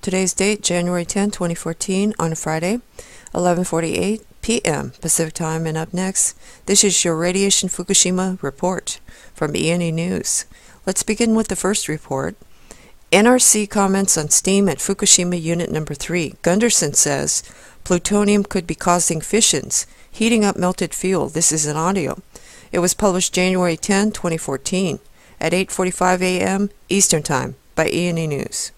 Today's date, January 10, 2014, on a Friday, 11:48 p.m. Pacific Time. And up next, this is your Radiation Fukushima report from E&E News. Let's begin with the first report. NRC comments on steam at Fukushima Unit Number 3. Gunderson says plutonium could be causing fissions, heating up melted fuel. This is an audio. It was published January 10, 2014, at 8:45 a.m. Eastern Time by E&E News.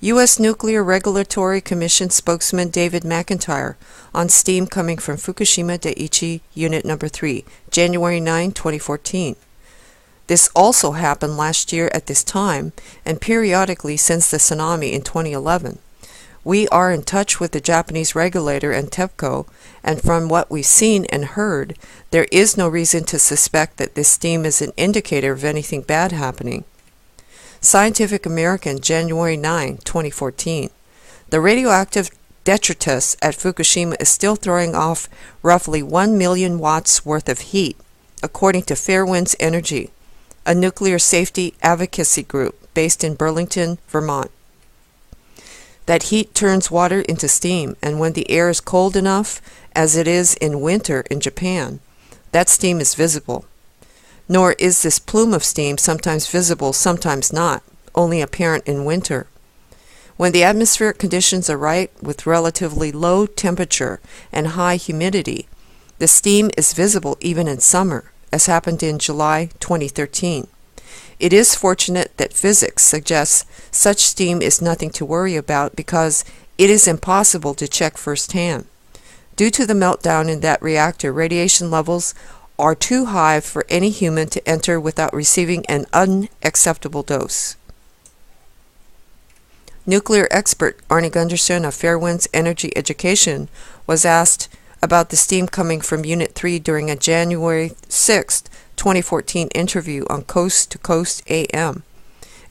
U.S. Nuclear Regulatory Commission spokesman David McIntyre on steam coming from Fukushima Daiichi Unit Number 3, January 9, 2014. This also happened last year at this time and periodically since the tsunami in 2011. We are in touch with the Japanese regulator and TEPCO, and from what we've seen and heard, there is no reason to suspect that this steam is an indicator of anything bad happening. Scientific American, January 9, 2014. The radioactive detritus at Fukushima is still throwing off roughly 1 million watts worth of heat, according to Fairwinds Energy, a nuclear safety advocacy group based in Burlington, Vermont. That heat turns water into steam, and when the air is cold enough, as it is in winter in Japan, that steam is visible. Nor is this plume of steam sometimes visible, sometimes not, only apparent in winter. When the atmospheric conditions are right, with relatively low temperature and high humidity, the steam is visible even in summer, as happened in July 2013. It is fortunate that physics suggests such steam is nothing to worry about because it is impossible to check firsthand. Due to the meltdown in that reactor, radiation levels are too high for any human to enter without receiving an unacceptable dose. Nuclear expert Arnie Gunderson of Fairwinds Energy Education was asked about the steam coming from Unit 3 during a January 6, 2014 interview on Coast to Coast AM.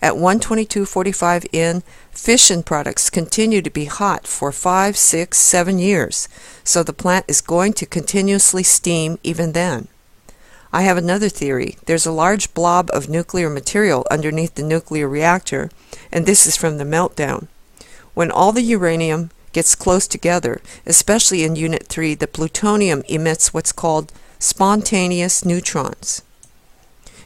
At 1:22:45 in, fission products continue to be hot for 5, 6, 7 years, so the plant is going to continuously steam even then. I have another theory. There's a large blob of nuclear material underneath the nuclear reactor, and this is from the meltdown. When all the uranium gets close together, especially in Unit 3, the plutonium emits what's called spontaneous neutrons.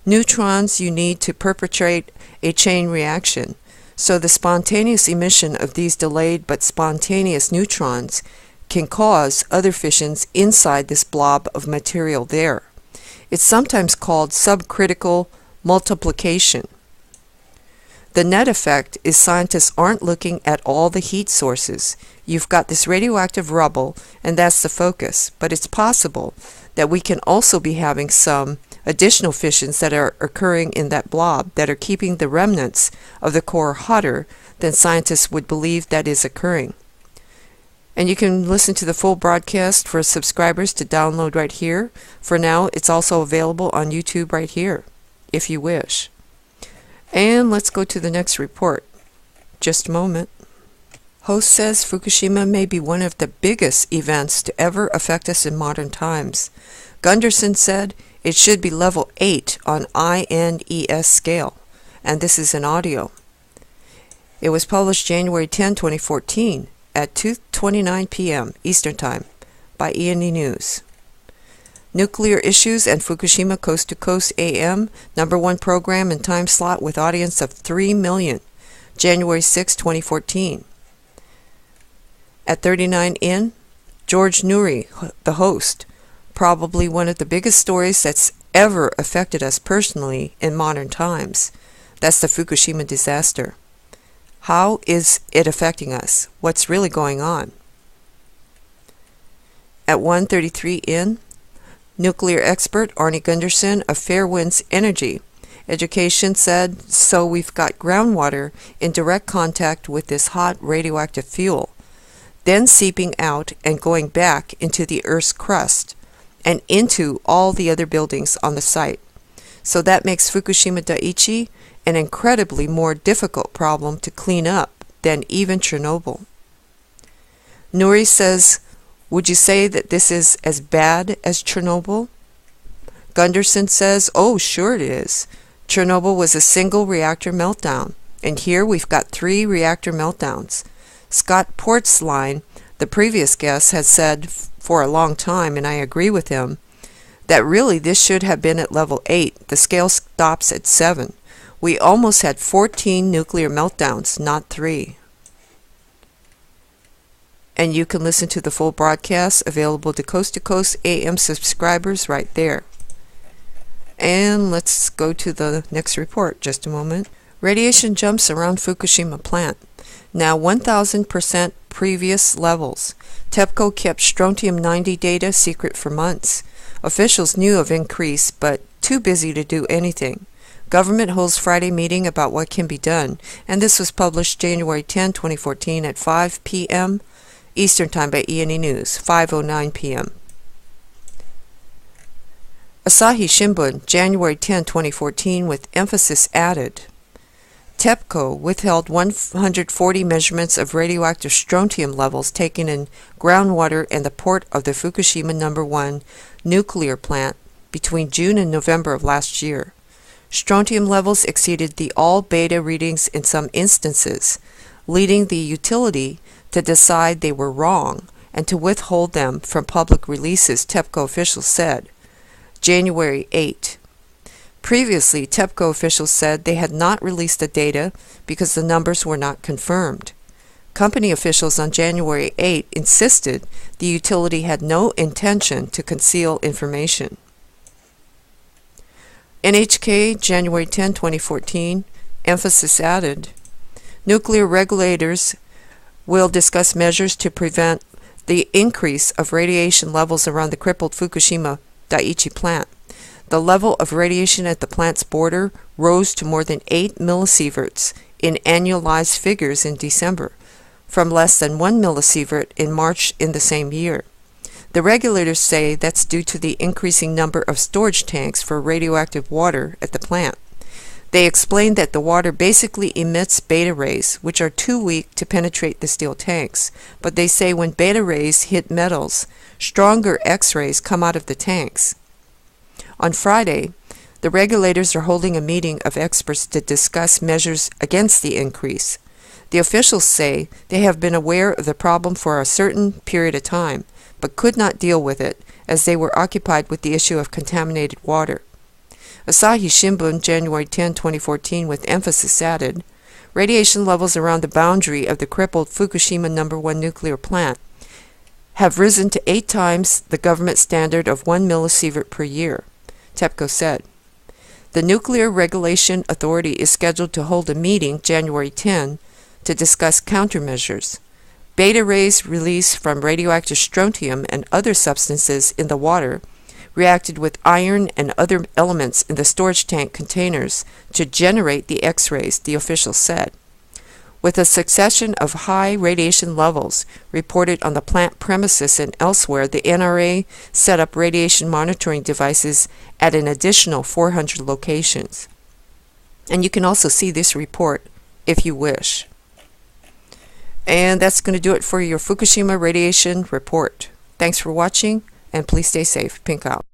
Neutrons you need to perpetrate a chain reaction, so the spontaneous emission of these delayed but spontaneous neutrons can cause other fissions inside this blob of material there. It's sometimes called subcritical multiplication. The net effect is scientists aren't looking at all the heat sources. You've got this radioactive rubble, and that's the focus, but it's possible that we can also be having some additional fissions that are occurring in that blob that are keeping the remnants of the core hotter than scientists would believe that is occurring. And you can listen to the full broadcast for subscribers to download right here. For now, it's also available on YouTube right here, if you wish. And let's go to the next report. Just a moment. Host says Fukushima may be one of the biggest events to ever affect us in modern times. Gunderson said it should be level 8 on INES scale, and this is an audio. It was published January 10, 2014, at 2:29 p.m. Eastern Time by E&E News. Nuclear Issues and Fukushima Coast to Coast AM, #1 program and time slot with audience of 3 million, January 6, 2014. At 39 in, George Noory, the host, probably one of the biggest stories that's ever affected us personally in modern times. That's the Fukushima disaster. How is it affecting us? What's really going on? At 1:33 in, nuclear expert Arnie Gunderson of Fairwinds Energy Education said, so we've got groundwater in direct contact with this hot radioactive fuel, then seeping out and going back into the Earth's crust and into all the other buildings on the site. So that makes Fukushima Daiichi an incredibly more difficult problem to clean up than even Chernobyl. Noory says, would you say that this is as bad as Chernobyl? Gunderson says, oh, sure it is. Chernobyl was a single reactor meltdown, And here we've got 3 reactor meltdowns. Scott Portzline, the previous guest, has said for a long time, and I agree with him, that really this should have been at level 8. The scale stops at 7. We almost had 14 nuclear meltdowns, not 3. And you can listen to the full broadcast available to Coast AM subscribers right there. And let's go to the next report, just a moment. Radiation jumps around Fukushima plant. Now 1000% previous levels. TEPCO kept strontium-90 data secret for months. Officials knew of increase, but too busy to do anything. Government holds Friday meeting about what can be done, and this was published January 10, 2014 at 5 p.m. Eastern Time by E&E News, 5:09 p.m. Asahi Shimbun, January 10, 2014, with emphasis added. TEPCO withheld 140 measurements of radioactive strontium levels taken in groundwater and the port of the Fukushima No. 1 nuclear plant between June and November of last year. Strontium levels exceeded the all-beta readings in some instances, leading the utility to decide they were wrong and to withhold them from public releases, TEPCO officials said. January 8. Previously, TEPCO officials said they had not released the data because the numbers were not confirmed. Company officials on January 8 insisted the utility had no intention to conceal information. NHK, January 10, 2014, emphasis added. Nuclear regulators will discuss measures to prevent the increase of radiation levels around the crippled Fukushima Daiichi plant. The level of radiation at the plant's border rose to more than 8 millisieverts in annualized figures in December, from less than 1 millisievert in March in the same year. The regulators say that's due to the increasing number of storage tanks for radioactive water at the plant. They explained that the water basically emits beta rays, which are too weak to penetrate the steel tanks, but they say when beta rays hit metals, stronger X-rays come out of the tanks. On Friday, the regulators are holding a meeting of experts to discuss measures against the increase. The officials say they have been aware of the problem for a certain period of time, but could not deal with it as they were occupied with the issue of contaminated water. Asahi Shimbun, January 10, 2014, with emphasis added, radiation levels around the boundary of the crippled Fukushima No. 1 nuclear plant have risen to 8 times the government standard of 1 millisievert per year, TEPCO said. The Nuclear Regulation Authority is scheduled to hold a meeting January 10 to discuss countermeasures. Beta rays released from radioactive strontium and other substances in the water reacted with iron and other elements in the storage tank containers to generate the X-rays, the official said. With a succession of high radiation levels reported on the plant premises and elsewhere, the NRA set up radiation monitoring devices at an additional 400 locations. And you can also see this report if you wish. And that's going to do it for your Fukushima radiation report. Thanks for watching, and please stay safe. Pink out.